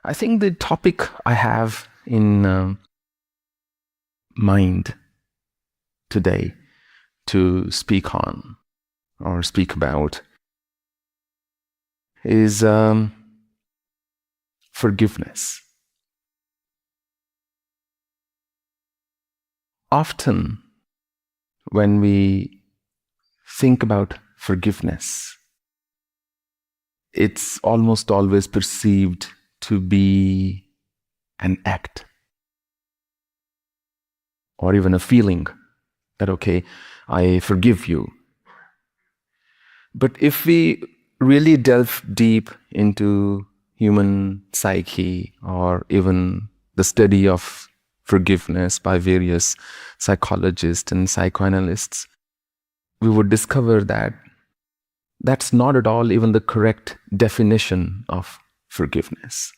I think the topic I have in mind today to speak on or speak about is forgiveness. Often, when we think about forgiveness, it's almost always perceived to be an act or even a feeling that, okay, I forgive you. But if we really delve deep into human psyche or even the study of forgiveness by various psychologists and psychoanalysts, we would discover that that's not at all even the correct definition of forgiveness.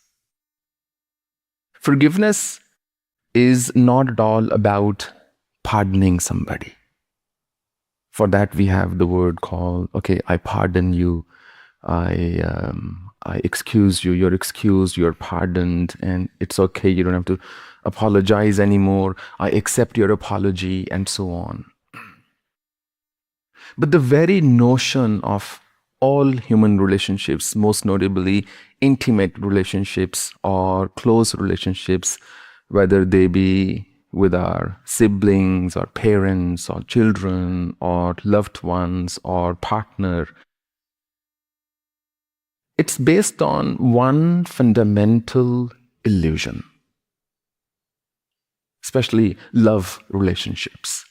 Forgiveness is not at all about pardoning somebody. For that, we have the word called, okay, I pardon you, I excuse you, you're excused, you're pardoned, and it's okay, you don't have to apologize anymore, I accept your apology, and so on. But the very notion of all human relationships, most notably intimate relationships or close relationships, whether they be with our siblings or parents or children or loved ones or partner, it's based on one fundamental illusion, especially love relationships.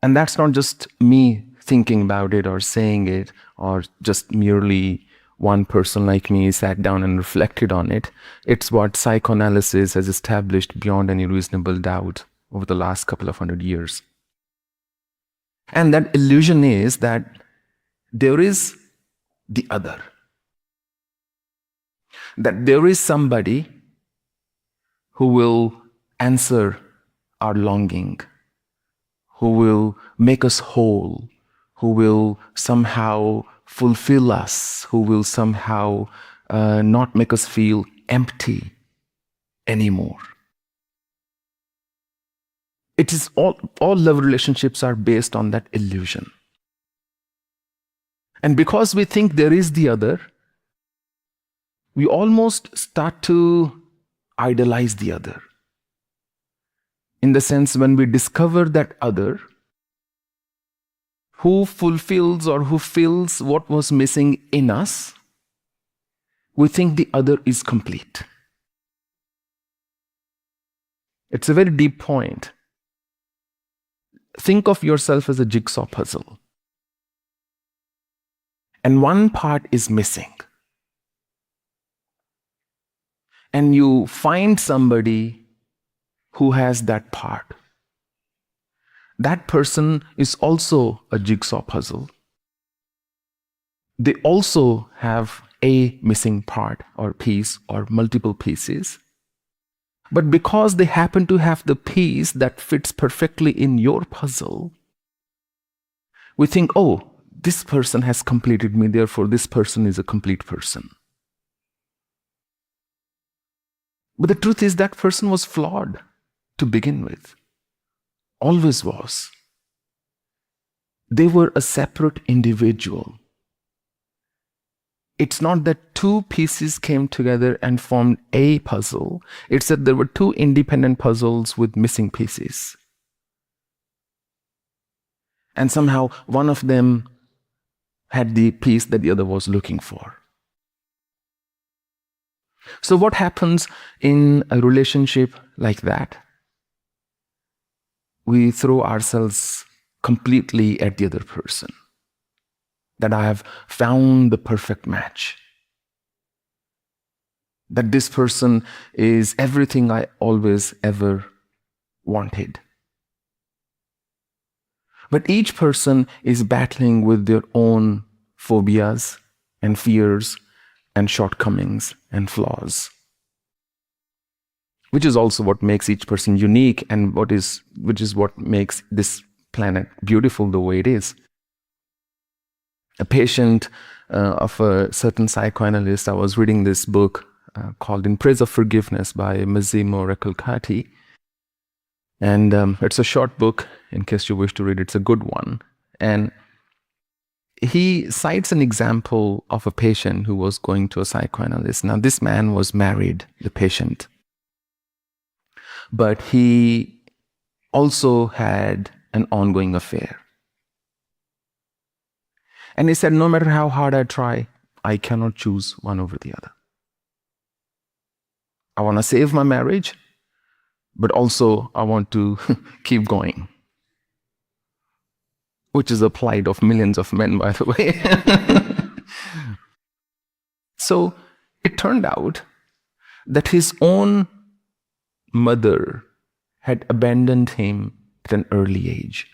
And that's not just me thinking about it or saying it, or just merely one person like me sat down and reflected on it. It's what psychoanalysis has established beyond any reasonable doubt over the last couple of 100 years. And that illusion is that there is the other. That there is somebody who will answer our longing, who will make us whole, who will somehow fulfill us, who will somehow not make us feel empty anymore. It is all love relationships are based on that illusion. And because we think there is the other, we almost start to idolize the other. In the sense, when we discover that other who fulfills or who fills what was missing in us, we think the other is complete. It's a very deep point. Think of yourself as a jigsaw puzzle. And one part is missing. And you find somebody who has that part. That person is also a jigsaw puzzle. They also have a missing part or piece or multiple pieces. But because they happen to have the piece that fits perfectly in your puzzle, we think, oh, this person has completed me, therefore this person is a complete person. But the truth is that person was flawed to begin with. Always was. They were a separate individual. It's not that two pieces came together and formed a puzzle. It's that there were two independent puzzles with missing pieces. And somehow one of them had the piece that the other was looking for. So what happens in a relationship like that? We throw ourselves completely at the other person. That I have found the perfect match. That this person is everything I always ever wanted. But each person is battling with their own phobias and fears and shortcomings and flaws. Which is also what makes each person unique and which is what makes this planet beautiful the way it is. A patient of a certain psychoanalyst. I was reading this book called In Praise of Forgiveness by Massimo Recalcati. And it's a short book. In case you wish to read, it's a good one. And he cites an example of a patient who was going to a psychoanalyst. Now, this man was married, the patient, but he also had an ongoing affair. And he said, no matter how hard I try, I cannot choose one over the other. I want to save my marriage, but also I want to keep going. Which is a plight of millions of men, by the way. So it turned out that his own mother had abandoned him at an early age.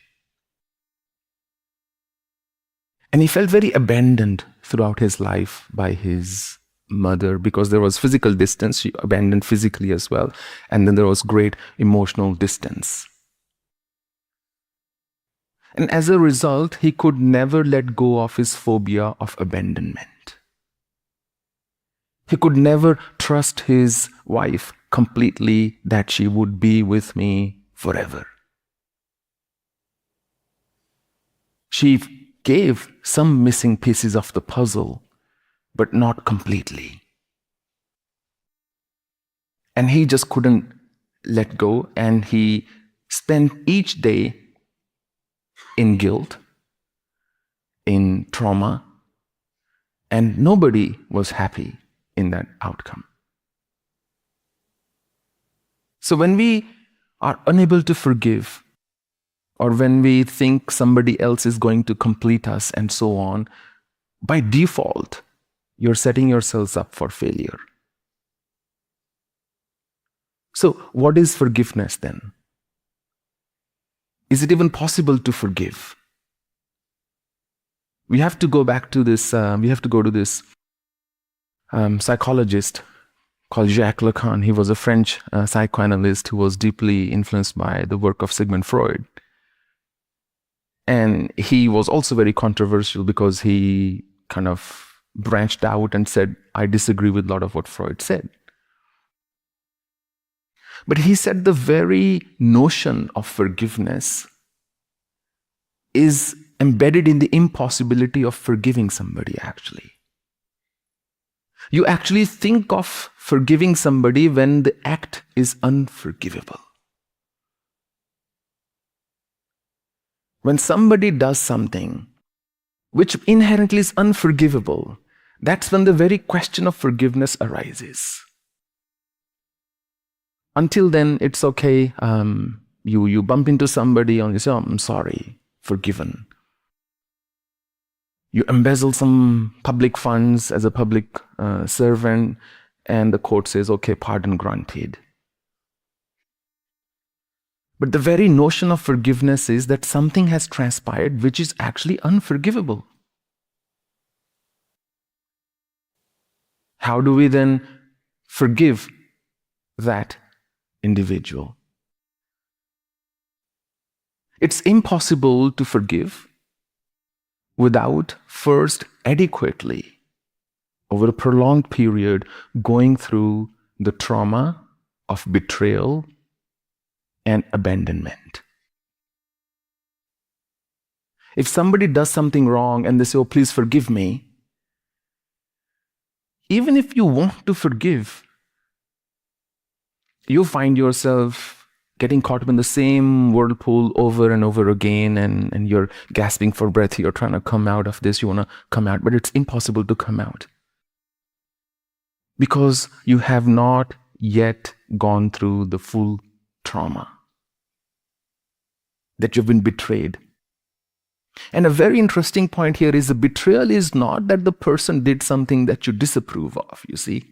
And he felt very abandoned throughout his life by his mother, because there was physical distance. She abandoned physically as well. And then there was great emotional distance. And as a result, he could never let go of his phobia of abandonment. He could never trust his wife completely that she would be with me forever. She gave some missing pieces of the puzzle, but not completely. And he just couldn't let go, and he spent each day in guilt, in trauma, and nobody was happy in that outcome. So when we are unable to forgive, or when we think somebody else is going to complete us and so on, by default, you're setting yourselves up for failure. So what is forgiveness then? Is it even possible to forgive? We have to go back to this, psychologist called Jacques Lacan. He was a French psychoanalyst who was deeply influenced by the work of Sigmund Freud. And he was also very controversial because he kind of branched out and said, I disagree with a lot of what Freud said. But he said the very notion of forgiveness is embedded in the impossibility of forgiving somebody, actually. You actually think of forgiving somebody when the act is unforgivable. When somebody does something which inherently is unforgivable, that's when the very question of forgiveness arises. Until then, it's okay. You bump into somebody and you say, oh, I'm sorry, forgiven. You embezzle some public funds as a public servant, and the court says, okay, pardon granted. But the very notion of forgiveness is that something has transpired which is actually unforgivable. How do we then forgive that individual? It's impossible to forgive without first adequately, over a prolonged period, going through the trauma of betrayal and abandonment. If somebody does something wrong and they say, oh, please forgive me, even if you want to forgive, you find yourself getting caught up in the same whirlpool over and over again, and you're gasping for breath. You're trying to come out of this. You want to come out, but it's impossible to come out because you have not yet gone through the full trauma that you've been betrayed. And a very interesting point here is the betrayal is not that the person did something that you disapprove of, you see.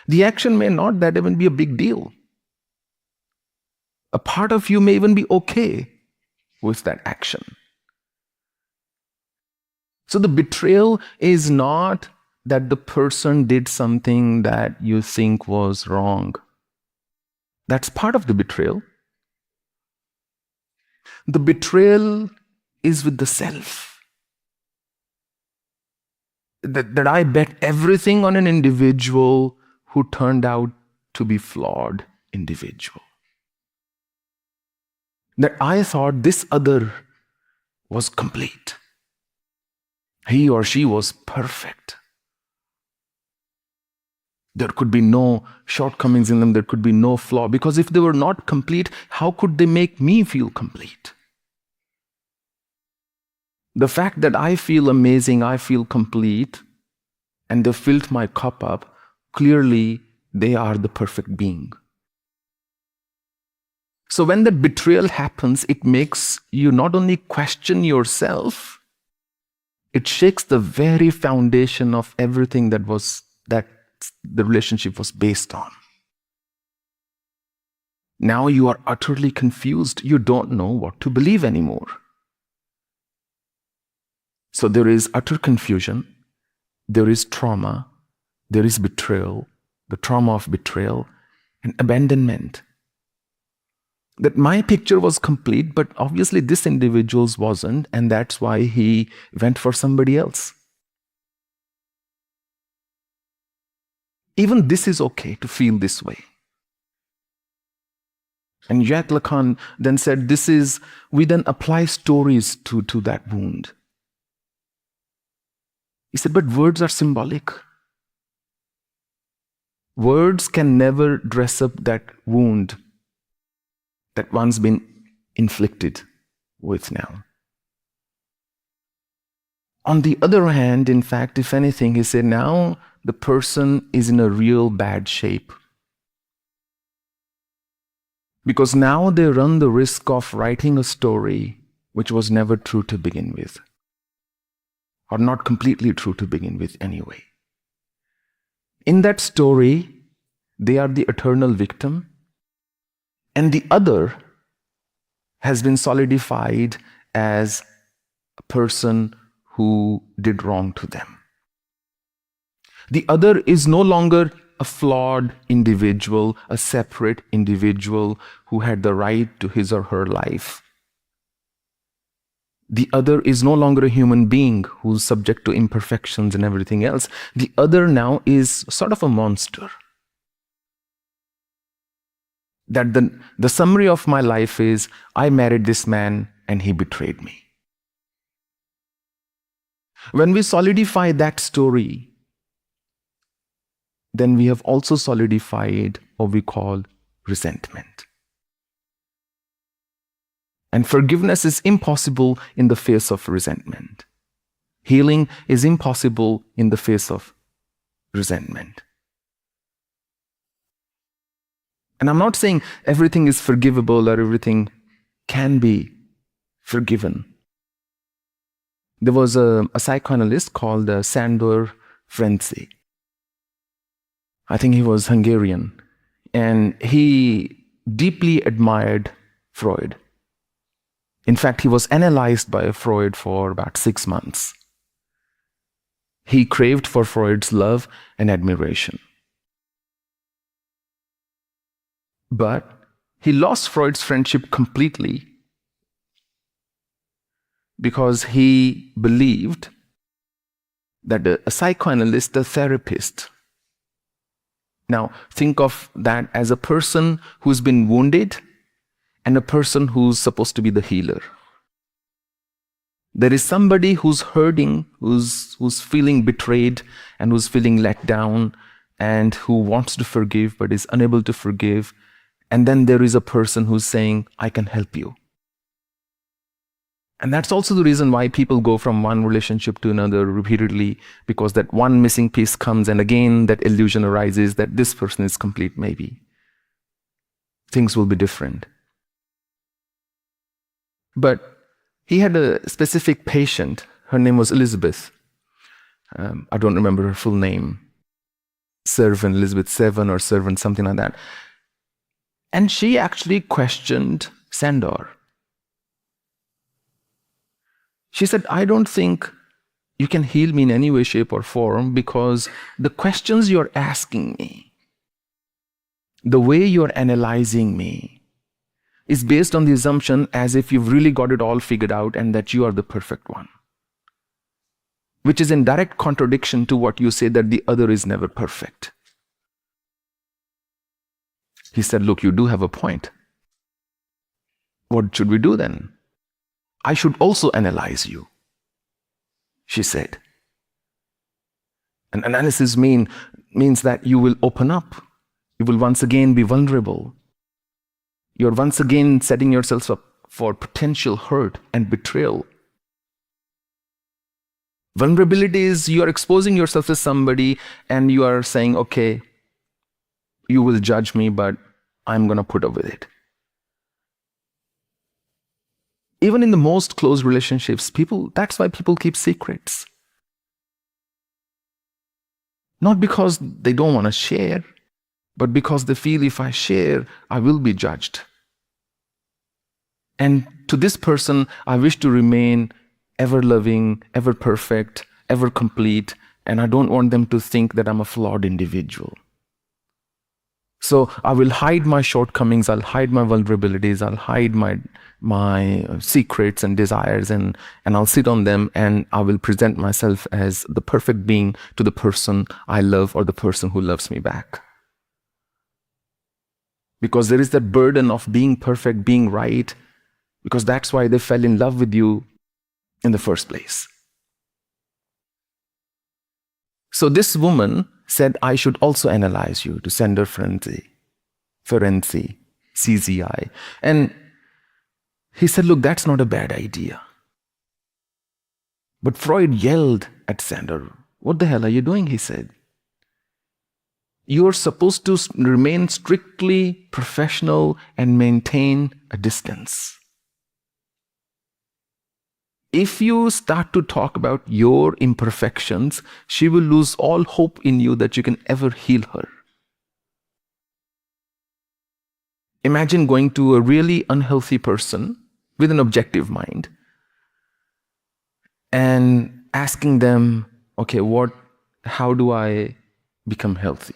The action may not that even be a big deal. A part of you may even be okay with that action. So the betrayal is not that the person did something that you think was wrong. That's part of the betrayal. The betrayal is with the self. that I bet everything on an individual who turned out to be flawed individual. That I thought this other was complete. He or she was perfect. There could be no shortcomings in them, there could be no flaw. Because if they were not complete, how could they make me feel complete? The fact that I feel amazing, I feel complete, and they filled my cup up, clearly they are the perfect being. So when that betrayal happens, it makes you not only question yourself, it shakes the very foundation of everything that the relationship was based on. Now you are utterly confused. You don't know what to believe anymore. So there is utter confusion, there is trauma, there is betrayal, the trauma of betrayal and abandonment. That my picture was complete, but obviously this individual's wasn't, and that's why he went for somebody else. Even this is okay to feel this way. And Jacques Lacan then said, we then apply stories to that wound. He said, but words are symbolic. Words can never dress up that wound that one's been inflicted with now. On the other hand, in fact, if anything, he said, now the person is in a real bad shape. Because now they run the risk of writing a story which was never true to begin with. Or not completely true to begin with anyway. In that story, they are the eternal victim, and the other has been solidified as a person who did wrong to them. The other is no longer a flawed individual, a separate individual who had the right to his or her life. The other is no longer a human being who's subject to imperfections and everything else. The other now is sort of a monster. That the summary of my life is, I married this man and he betrayed me. When we solidify that story, then we have also solidified what we call resentment. And forgiveness is impossible in the face of resentment. Healing is impossible in the face of resentment. And I'm not saying everything is forgivable or everything can be forgiven. There was a psychoanalyst called Sándor Ferenczi. I think he was Hungarian. And he deeply admired Freud. In fact, he was analyzed by Freud for about 6 months. He craved for Freud's love and admiration. But he lost Freud's friendship completely because he believed that a psychoanalyst, a therapist, now think of that as a person who's been wounded and a person who's supposed to be the healer. There is somebody who's hurting, who's feeling betrayed and who's feeling let down and who wants to forgive but is unable to forgive. And then there is a person who's saying, I can help you. And that's also the reason why people go from one relationship to another repeatedly, because that one missing piece comes and again that illusion arises that this person is complete maybe. Things will be different. But he had a specific patient. Her name was Elizabeth. I don't remember her full name. Servant, Elizabeth Seven or Servant, something like that. And she actually questioned Sándor. She said, I don't think you can heal me in any way, shape, or form because the questions you're asking me, the way you're analyzing me, is based on the assumption as if you've really got it all figured out and that you are the perfect one. which is in direct contradiction to what you say that the other is never perfect. He said, look, you do have a point. What should we do then? I should also analyze you, she said. An analysis means that you will open up. You will once again be vulnerable. You're once again setting yourself up for potential hurt and betrayal. Vulnerability is you are exposing yourself to somebody and you are saying, okay, you will judge me, but I'm going to put up with it. Even in the most close relationships, that's why people keep secrets. Not because they don't want to share, but because they feel if I share, I will be judged. And to this person, I wish to remain ever loving, ever perfect, ever complete, and I don't want them to think that I'm a flawed individual. So I will hide my shortcomings, I'll hide my vulnerabilities, I'll hide my secrets and desires, and I'll sit on them, and I will present myself as the perfect being to the person I love or the person who loves me back. Because there is that burden of being perfect, being right, because that's why they fell in love with you in the first place. So this woman said, I should also analyze you, to sender Ferenczi, CZI. And he said, look, that's not a bad idea. But Freud yelled at Sander. What the hell are you doing? He said. You're supposed to remain strictly professional and maintain a distance. If you start to talk about your imperfections, she will lose all hope in you that you can ever heal her. Imagine going to a really unhealthy person with an objective mind and asking them, okay, how do I become healthy?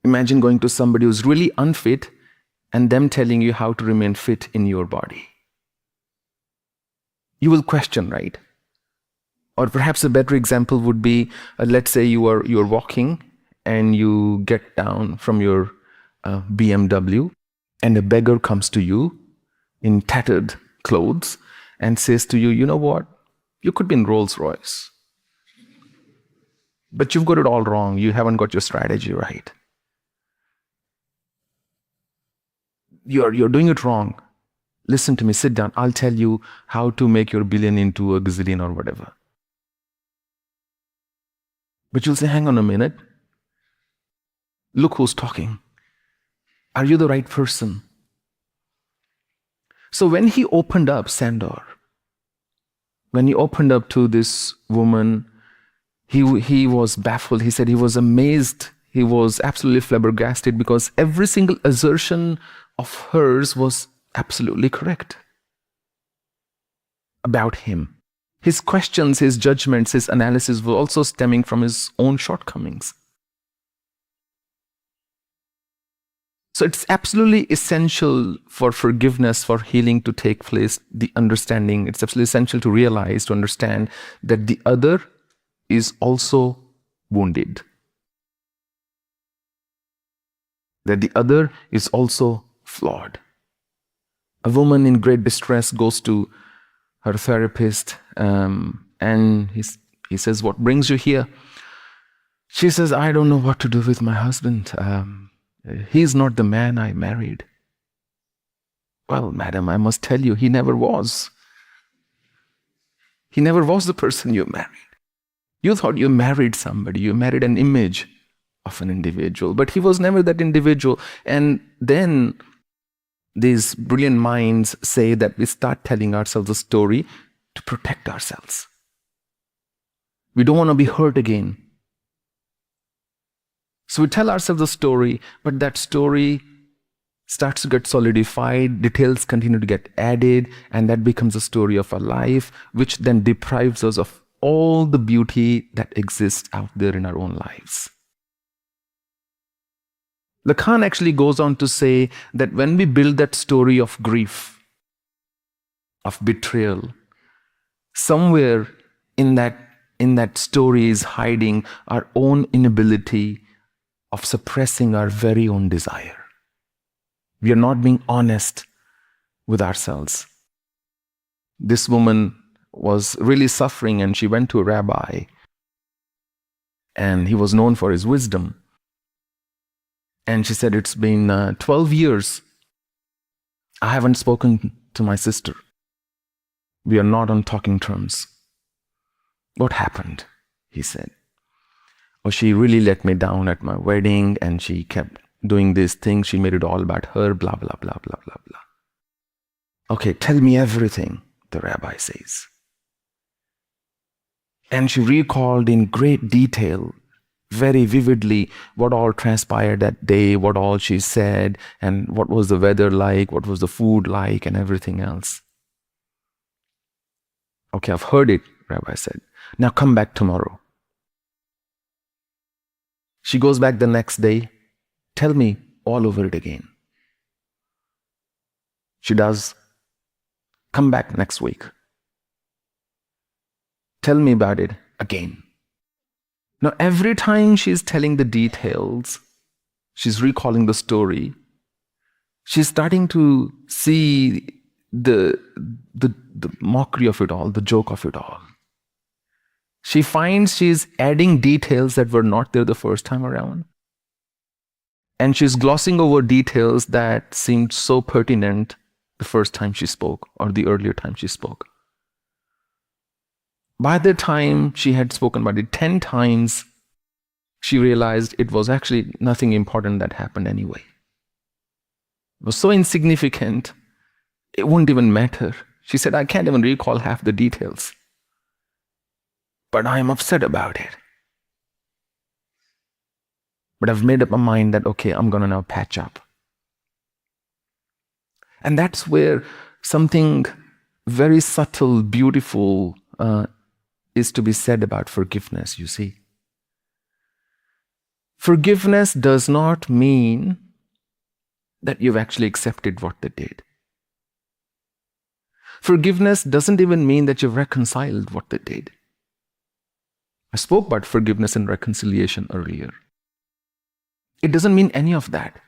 Imagine going to somebody who's really unfit and them telling you how to remain fit in your body. You will question, right? Or perhaps a better example would be, let's say you're walking and you get down from your BMW and a beggar comes to you in tattered clothes and says to you, you know what? You could be in Rolls Royce, but you've got it all wrong. You haven't got your strategy right. You're doing it wrong. Listen to me, sit down. I'll tell you how to make your billion into a gazillion or whatever. But you'll say, hang on a minute. Look who's talking. Are you the right person? So when he opened up, Sandor, when he opened up to this woman, he was baffled. He said he was amazed. He was absolutely flabbergasted because every single assertion of hers was absolutely correct about him. His questions, his judgments, his analysis were also stemming from his own shortcomings. So it's absolutely essential for forgiveness, for healing to take place, the understanding. It's absolutely essential to realize, to understand that the other is also wounded. That the other is also flawed. A woman in great distress goes to her therapist and he says, what brings you here? She says, I don't know what to do with my husband. He's not the man I married. Well, madam, I must tell you, he never was. He never was the person you married. You thought you married somebody, you married an image of an individual, but he was never that individual. And then these brilliant minds say that we start telling ourselves a story to protect ourselves. We don't want to be hurt again. So we tell ourselves a story, but that story starts to get solidified, details continue to get added, and that becomes a story of our life, which then deprives us of all the beauty that exists out there in our own lives. Lacan actually goes on to say that when we build that story of grief, of betrayal, Somewhere in that story is hiding our own inability of suppressing our very own desire. We are not being honest with ourselves. This woman was really suffering, and she went to a rabbi, and he was known for his wisdom. And she said, it's been 12 years. I haven't spoken to my sister. We are not on talking terms. What happened? He said. Oh, she really let me down at my wedding, and she kept doing this thing. She made it all about her, blah, blah, blah, blah, blah, blah. Okay, tell me everything, the rabbi says. And she recalled in great detail, very vividly, what all transpired that day, what all she said, and what was the weather like, what was the food like, and everything else. Okay, I've heard it, Rabbi said. Now come back tomorrow. She goes back the next day. Tell me all over it again. She does. Come back next week. Tell me about it again. Now, every time she's telling the details, she's recalling the story, she's starting to see the mockery of it all, the joke of it all. She finds she's adding details that were not there the first time around. And she's glossing over details that seemed so pertinent the first time she spoke, or the earlier time she spoke. By the time she had spoken about it 10 times, she realized it was actually nothing important that happened anyway. It was so insignificant, it wouldn't even matter. She said, I can't even recall half the details. But I'm upset about it. But I've made up my mind that, okay, I'm going to now patch up. And that's where something very subtle, beautiful is to be said about forgiveness, you see. Forgiveness does not mean that you've actually accepted what they did. Forgiveness doesn't even mean that you've reconciled what they did. I spoke about forgiveness and reconciliation earlier. It doesn't mean any of that.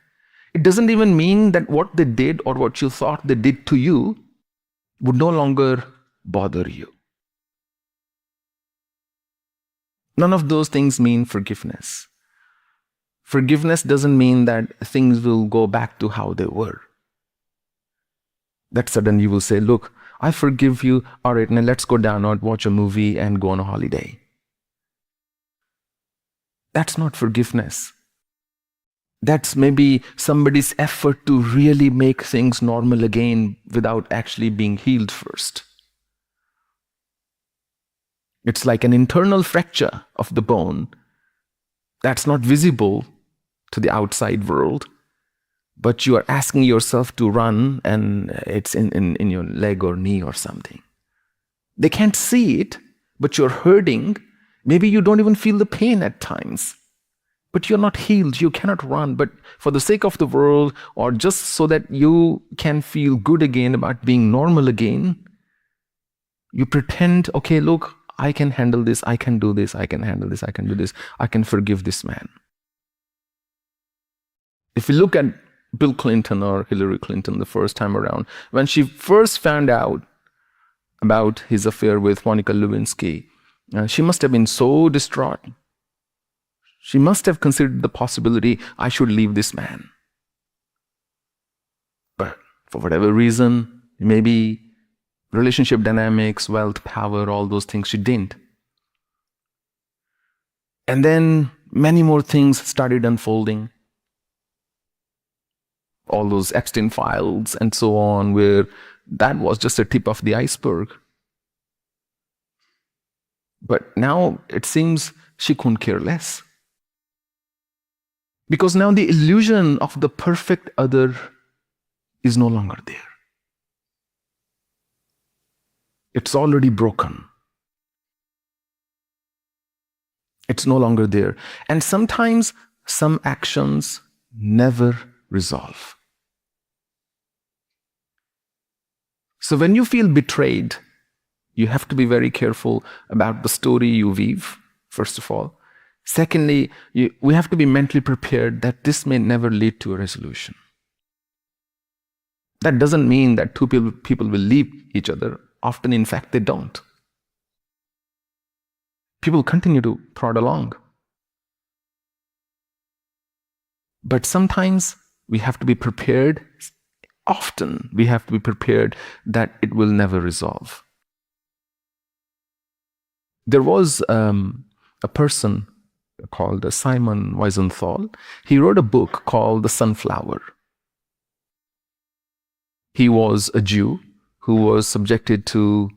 It doesn't even mean that what they did or what you thought they did to you would no longer bother you. None of those things mean forgiveness. Forgiveness doesn't mean that things will go back to how they were. That suddenly you will say, look, I forgive you, all right, now let's go down and watch a movie and go on a holiday. That's not forgiveness. That's maybe somebody's effort to really make things normal again without actually being healed first. It's like an internal fracture of the bone that's not visible to the outside world, but you are asking yourself to run and it's in your leg or knee or something. They can't see it, but you're hurting. Maybe you don't even feel the pain at times. But you're not healed, you cannot run. But for the sake of the world, or just so that you can feel good again about being normal again, you pretend, okay, look, I can handle this, I can do this, I can handle this, I can do this, I can forgive this man. If you look at Bill Clinton or Hillary Clinton the first time around, when she first found out about his affair with Monica Lewinsky, she must have been so distraught. She must have considered the possibility, I should leave this man. But for whatever reason, maybe relationship dynamics, wealth, power, all those things, she didn't. And then many more things started unfolding. All those Epstein files and so on, where that was just a tip of the iceberg. But now it seems she couldn't care less. Because now the illusion of the perfect other is no longer there. It's already broken. It's no longer there. And sometimes some actions never resolve. So when you feel betrayed, You have to be very careful about the story you weave, first of all. Secondly, we have to be mentally prepared that this may never lead to a resolution. That doesn't mean that two people will leave each other. Often, in fact, they don't. People continue to prod along. But sometimes we have to be prepared. Often we have to be prepared that it will never resolve. There was a person called Simon Wiesenthal. He wrote a book called The Sunflower. He was a Jew who was subjected to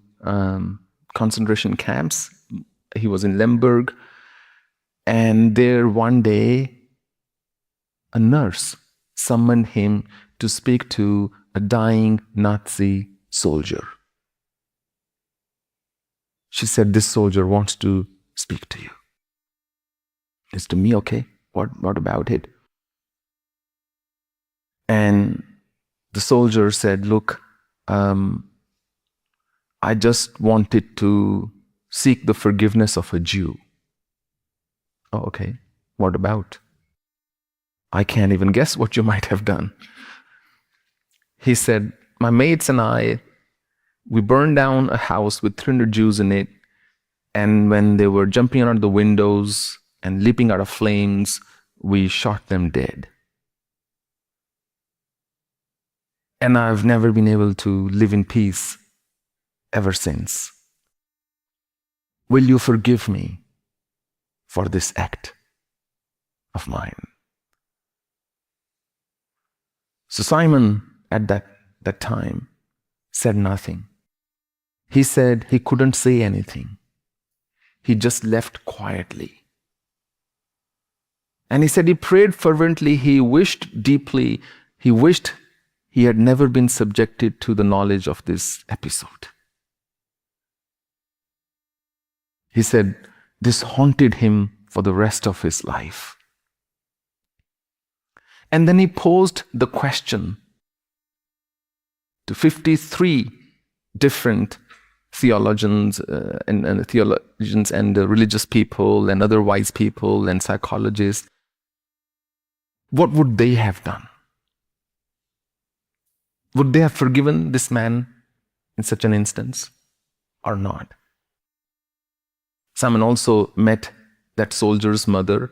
concentration camps. He was in Lemberg. And there one day, a nurse summoned him to speak to a dying Nazi soldier. She said, "This soldier wants to speak to you." It's to me, okay, what about it? And the soldier said, "Look, I just wanted to seek the forgiveness of a Jew." "Oh, okay, what about?" "I can't even guess what you might have done." He said, "My mates and I, we burned down a house with 300 Jews in it, and when they were jumping out of the windows and leaping out of flames, we shot them dead. And I've never been able to live in peace ever since. Will you forgive me for this act of mine?" So Simon, at that time, said nothing. He said he couldn't say anything. He just left quietly. And he said he prayed fervently. He wished deeply. He wished he had never been subjected to the knowledge of this episode. He said this haunted him for the rest of his life. And then he posed the question to 53 different theologians and religious people and other wise people and psychologists. What would they have done? Would they have forgiven this man in such an instance or not? Simon also met that soldier's mother,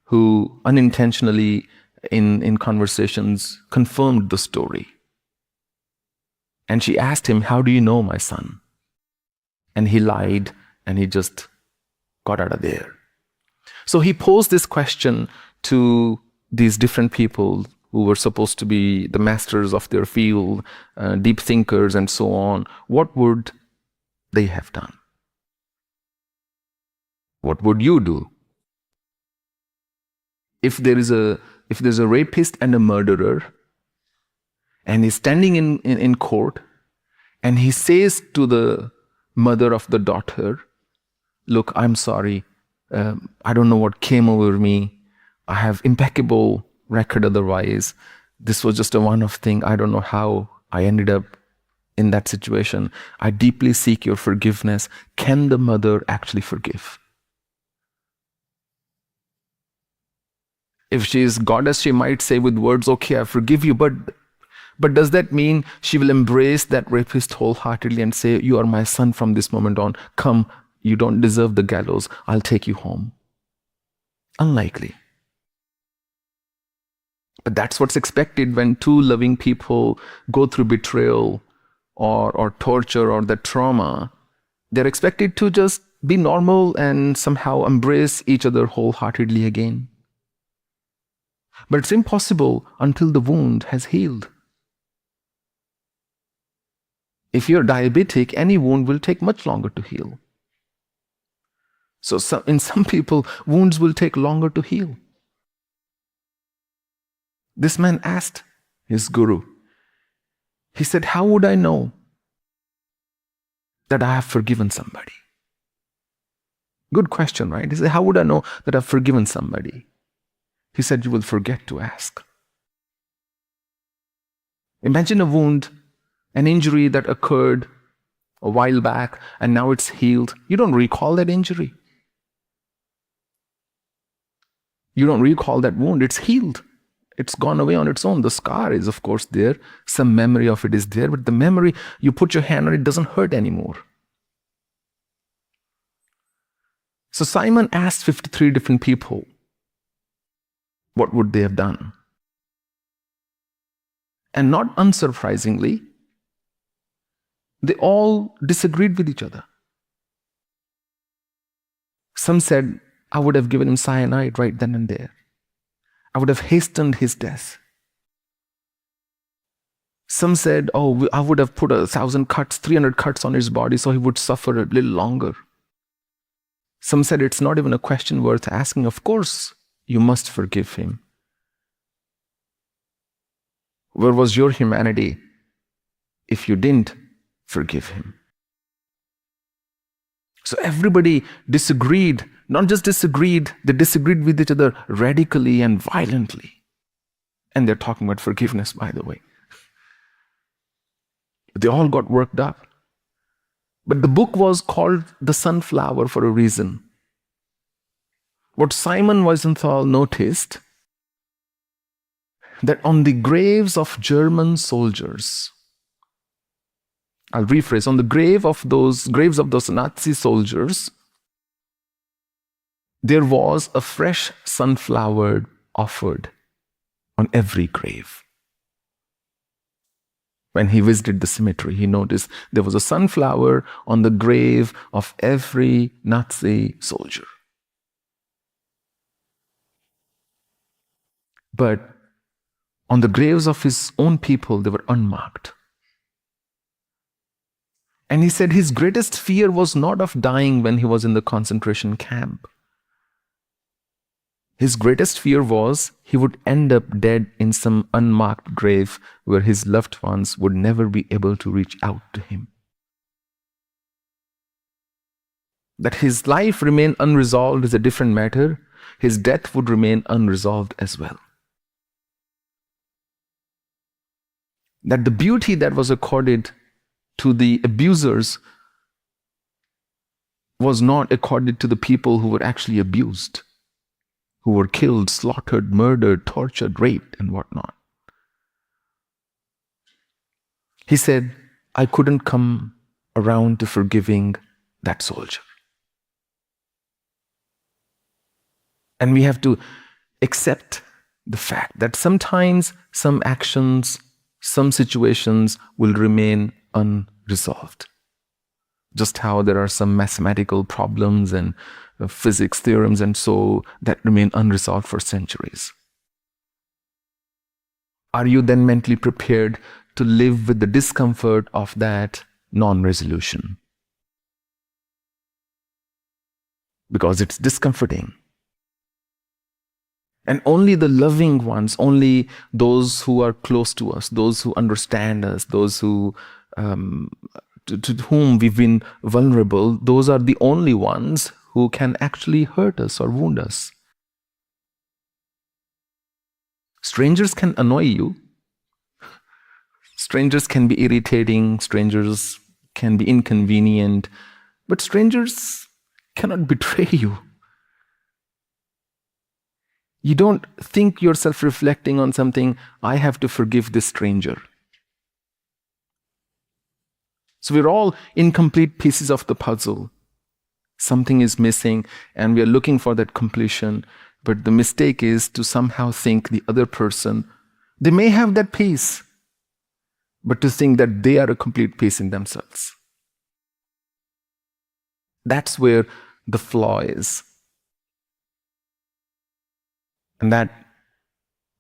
who unintentionally in conversations confirmed the story. And she asked him, "How do you know my son?" And he lied, and he just got out of there. So he posed this question to these different people who were supposed to be the masters of their field, deep thinkers and so on. What would they have done? What would you do? If there's a rapist and a murderer, and he's standing in court, and he says to the mother of the daughter, "Look, I'm sorry. I don't know what came over me. I have impeccable record otherwise. This was just a one-off thing. I don't know how I ended up in that situation. I deeply seek your forgiveness." Can the mother actually forgive? If she is goddess, she might say with words, "Okay, I forgive you," but does that mean she will embrace that rapist wholeheartedly and say, "You are my son from this moment on. Come, you don't deserve the gallows. I'll take you home"? Unlikely. But that's what's expected when two loving people go through betrayal or torture or the trauma. They're expected to just be normal and somehow embrace each other wholeheartedly again. But it's impossible until the wound has healed. If you're diabetic, any wound will take much longer to heal. So in some people, wounds will take longer to heal. This man asked his guru. He said, "How would I know that I have forgiven somebody?" Good question, right? He said, "How would I know that I've forgiven somebody?" He said, "You will forget to ask." Imagine a wound, an injury that occurred a while back and now it's healed. You don't recall that injury. You don't recall that wound. It's healed. It's gone away on its own. The scar is, of course, there. Some memory of it is there. But the memory, you put your hand on it, doesn't hurt anymore. So Simon asked 53 different people, what would they have done? And not unsurprisingly, they all disagreed with each other. Some said, I would have given him cyanide right then and there. I would have hastened his death. Some said, oh, I would have put 1,000 cuts, 300 cuts on his body so he would suffer a little longer. Some said it's not even a question worth asking. Of course, you must forgive him. Where was your humanity if you didn't forgive him? So everybody disagreed, not just disagreed, they disagreed with each other radically and violently. And they're talking about forgiveness, by the way. They all got worked up. But the book was called The Sunflower for a reason. What Simon Wiesenthal noticed, that on the graves of German soldiers, I'll rephrase, on the graves of those Nazi soldiers, there was a fresh sunflower offered on every grave. When he visited the cemetery, he noticed there was a sunflower on the grave of every Nazi soldier. But on the graves of his own people, they were unmarked. And he said his greatest fear was not of dying when he was in the concentration camp. His greatest fear was he would end up dead in some unmarked grave where his loved ones would never be able to reach out to him. That his life remain unresolved is a different matter. His death would remain unresolved as well. That the beauty that was accorded to the abusers was not accorded to the people who were actually abused, who were killed, slaughtered, murdered, tortured, raped, and whatnot. He said, I couldn't come around to forgiving that soldier. And we have to accept the fact that sometimes some actions, some situations will remain unresolved. Just how there are some mathematical problems and physics theorems and so that remain unresolved for centuries. Are you then mentally prepared to live with the discomfort of that non-resolution? Because it's discomforting. And only the loving ones, only those who are close to us, those who understand us, those who to whom we've been vulnerable, those are the only ones who can actually hurt us or wound us. Strangers can annoy you. Strangers can be irritating. Strangers can be inconvenient. But strangers cannot betray you. You don't think yourself reflecting on something, I have to forgive this stranger. So we're all incomplete pieces of the puzzle. Something is missing and we are looking for that completion. But the mistake is to somehow think the other person, they may have that piece, but to think that they are a complete piece in themselves. That's where the flaw is. And that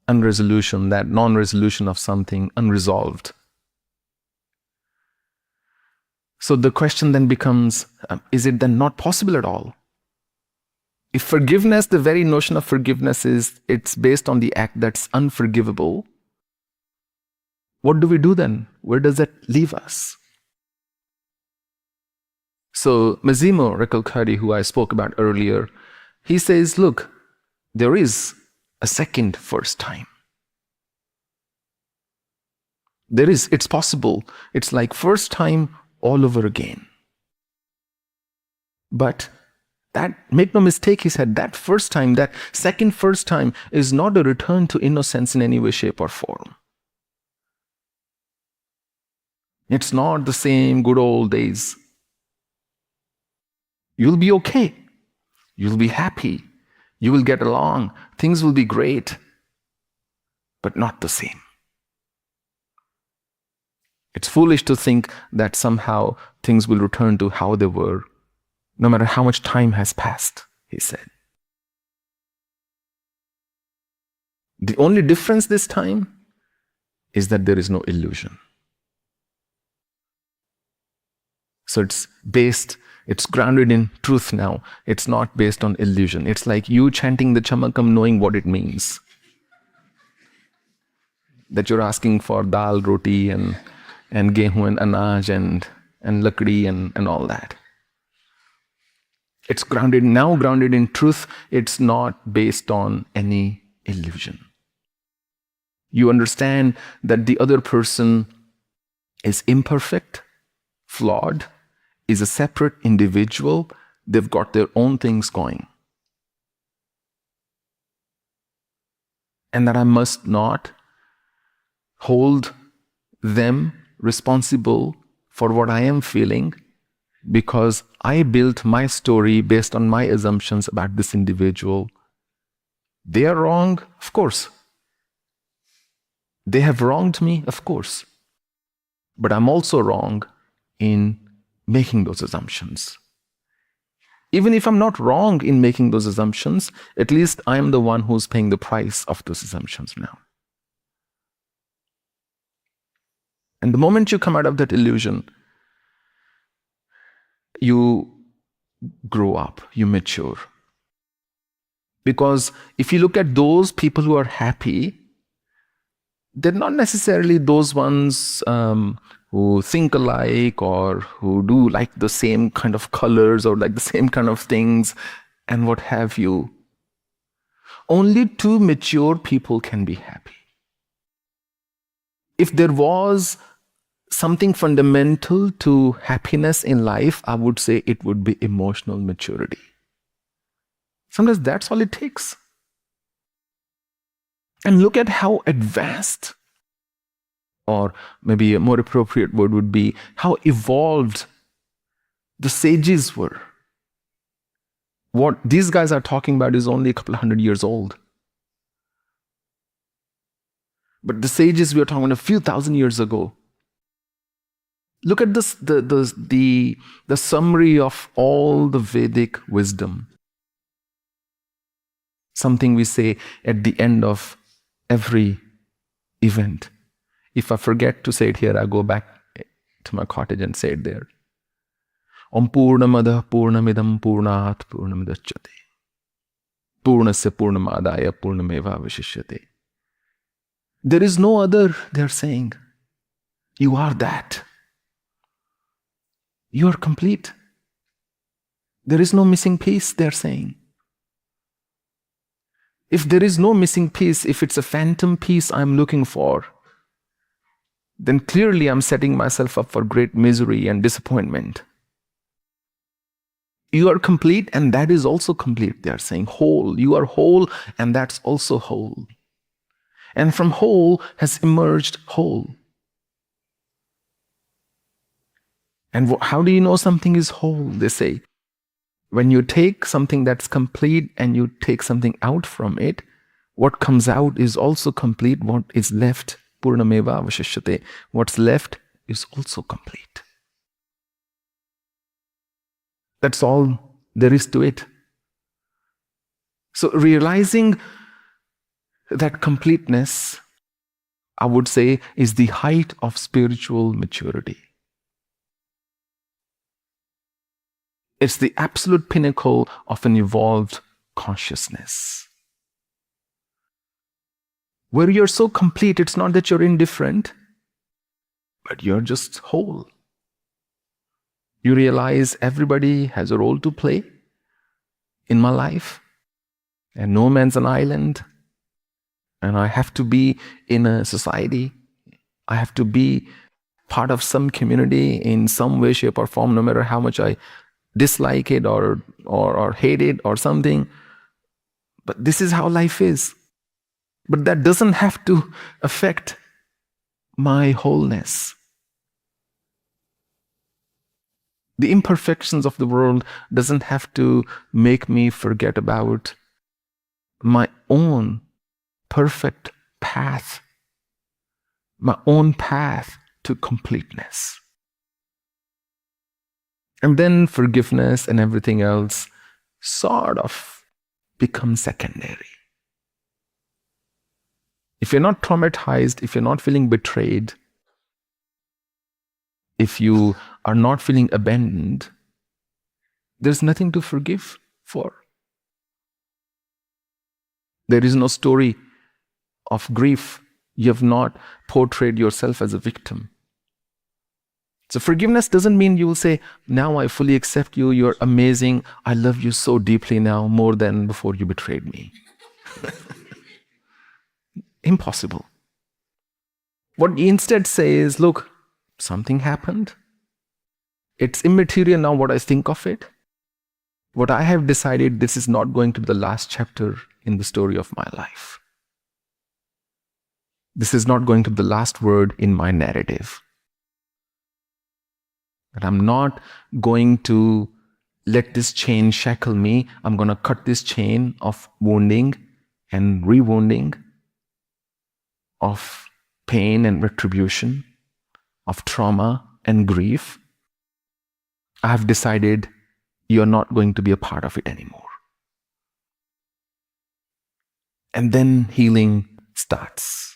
unresolution, that non-resolution of something unresolved. So the question then becomes, is it then not possible at all? If forgiveness, the very notion of forgiveness it's based on the act that's unforgivable, what do we do then? Where does that leave us? So Massimo Recalcati, who I spoke about earlier, he says, look, there is a second first time. It's possible. It's like first time all over again. But that, make no mistake, he said, that first time, that second first time is not a return to innocence in any way, shape, or form. It's not the same good old days. You'll be okay. You'll be happy. You will get along. Things will be great. But not the same. It's foolish to think that somehow things will return to how they were, no matter how much time has passed, he said. The only difference this time is that there is no illusion. So it's grounded in truth now. It's not based on illusion. It's like you chanting the Chamakam knowing what it means. That you're asking for dal, roti, and gehu and anaj and lakdi and all that. It's grounded in truth. It's not based on any illusion. You understand that the other person is imperfect, flawed, is a separate individual. They've got their own things going. And that I must not hold them responsible for what I am feeling, because I built my story based on my assumptions about this individual. They are wrong, of course. They have wronged me, of course. But I'm also wrong in making those assumptions. Even if I'm not wrong in making those assumptions, at least I'm the one who's paying the price of those assumptions now. And the moment you come out of that illusion, you grow up, you mature. Because if you look at those people who are happy, they're not necessarily those ones who think alike or who do like the same kind of colors or like the same kind of things and what have you. Only two mature people can be happy. If there was something fundamental to happiness in life, I would say it would be emotional maturity. Sometimes that's all it takes. And look at how advanced, or maybe a more appropriate word would be how evolved the sages were. What these guys are talking about is only a couple of 100 years old. But the sages we are talking about a few thousand years ago. Look at this, the summary of all the Vedic wisdom. Something we say at the end of every event. If I forget to say it here, I go back to my cottage and say it there. Om Purnamada Purnamidam Purnat Purnamidachyate. Purnasya Purnamadaya Purnameva Vishishyate. There is no other, they're saying. You are that. You are complete. There is no missing piece, they're saying. If there is no missing piece, if it's a phantom piece I'm looking for, then clearly I'm setting myself up for great misery and disappointment. You are complete and that is also complete, they are saying. Whole. You are whole and that's also whole. And from whole has emerged whole. And how do you know something is whole? They say, when you take something that's complete and you take something out from it, what comes out is also complete. What is left, Purnameva Vashishyate, what's left is also complete. That's all there is to it. So realizing that completeness, I would say, is the height of spiritual maturity. It's the absolute pinnacle of an evolved consciousness. Where you're so complete, it's not that you're indifferent, but you're just whole. You realize everybody has a role to play in my life, and no man's an island, and I have to be in a society. I have to be part of some community in some way, shape, or form, no matter how much I dislike it or hate it or something. But this is how life is. But that doesn't have to affect my wholeness. The imperfections of the world doesn't have to make me forget about my own perfect path, my own path to completeness. And then forgiveness and everything else sort of become secondary. If you're not traumatized, if you're not feeling betrayed, if you are not feeling abandoned, there's nothing to forgive for. There is no story of grief. You have not portrayed yourself as a victim. So forgiveness doesn't mean you will say, now I fully accept you, you're amazing, I love you so deeply now, more than before you betrayed me. Impossible. What you instead say is, look, something happened. It's immaterial now what I think of it. What I have decided, this is not going to be the last chapter in the story of my life. This is not going to be the last word in my narrative. And I'm not going to let this chain shackle me. I'm going to cut this chain of wounding and rewounding, of pain and retribution, of trauma and grief. I have decided you're not going to be a part of it anymore. And then healing starts.